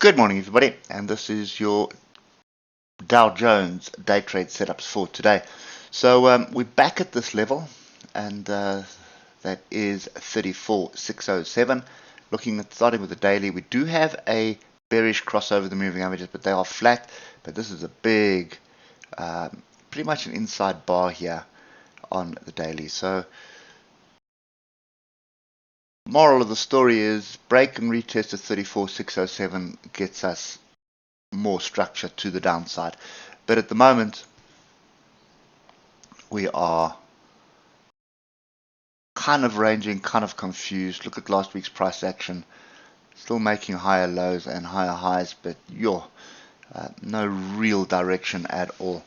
Good morning, everybody, and this is your Dow Jones day trade setups for today. So we're back at this level, and that is 34,607. Looking at starting with the daily, we do have a bearish crossover the moving averages, but they are flat. But this is a big, pretty much an inside bar here on the daily. So moral of the story is break and retest at 34,607 gets us more structure to the downside, but at the moment we are kind of ranging, kind of confused. Look at last week's price action, still making higher lows and higher highs, but no real direction at all.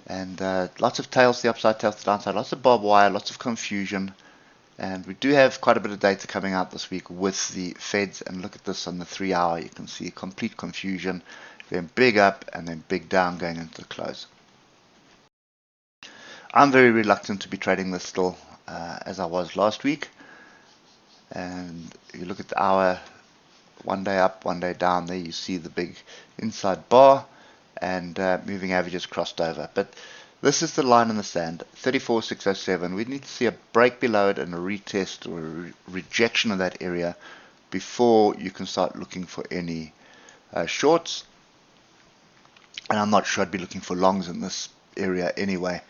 And lots of tails to the upside, tails to the downside, lots of barbed wire, lots of confusion. And we do have quite a bit of data coming out this week with the Feds. And look at this on the 3 hour, you can see complete confusion, then big up and then big down going into the close. I'm very reluctant to be trading this still, as I was last week. And you look at the hour, one day up, one day down, there you see the big inside bar, and moving averages crossed over. But this is the line in the sand, 34,607. We need to see a break below it and a retest or a rejection of that area before you can start looking for any shorts. And I'm not sure I'd be looking for longs in this area anyway.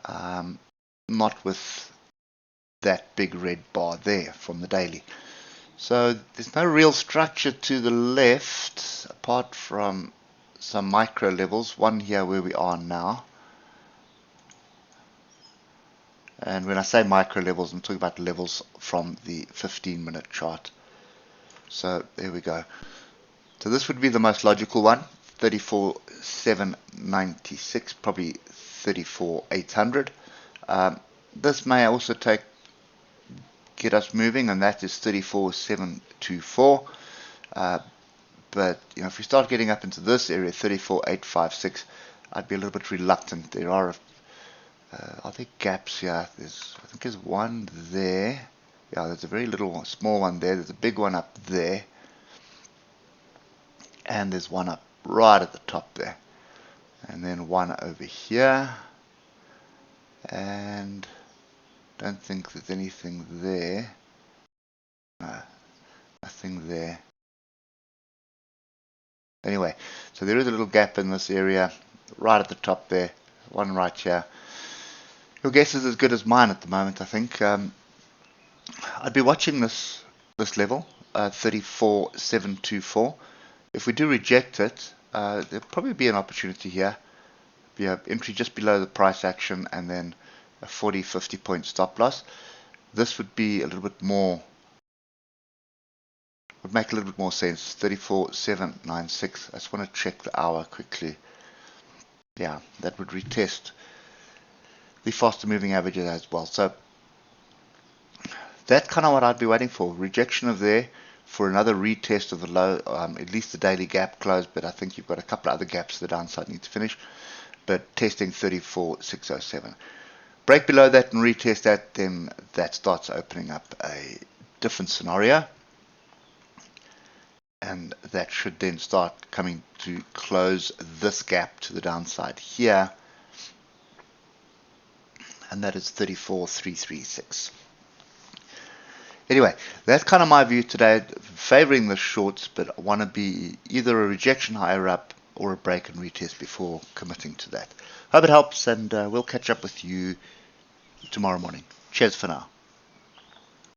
Not with that big red bar there from the daily. So there's no real structure to the left apart from some micro levels. One here where we are now. And when I say micro levels, I'm talking about levels from the 15-minute chart. So there we go. So this would be the most logical one, 34,796, probably 34,800. This may also get us moving, and that is 34,724. But if we start getting up into this area, 34,856, I'd be a little bit reluctant. There are there gaps here? I think there's one there. Yeah, there's a very little one, small one there. There's a big one up there. And there's one up right at the top there. And then one over here. And don't think there's anything there. No, nothing there. Anyway, so there is a little gap in this area, right at the top there. One right here. Your guess is as good as mine at the moment, I think. I'd be watching this level, 34,724. If we do reject it, there'll probably be an opportunity here. Be an entry just below the price action and then a 40-50 point stop loss. This would be a little bit more, would make a little bit more sense. 34,796. I just want to check the hour quickly. Yeah, that would retest the faster moving averages as well. So that's kind of what I'd be waiting for. Rejection of there for another retest of the low, at least the daily gap close, but I think you've got a couple of other gaps to the downside need to finish. But testing 34,607. Break below that and retest that, then that starts opening up a different scenario. And that should then start coming to close this gap to the downside here. And that is 34,336. Anyway, that's kind of my view today, favoring the shorts, but I want to be either a rejection higher up or a break and retest before committing to that. Hope it helps, and we'll catch up with you tomorrow morning. Cheers for now.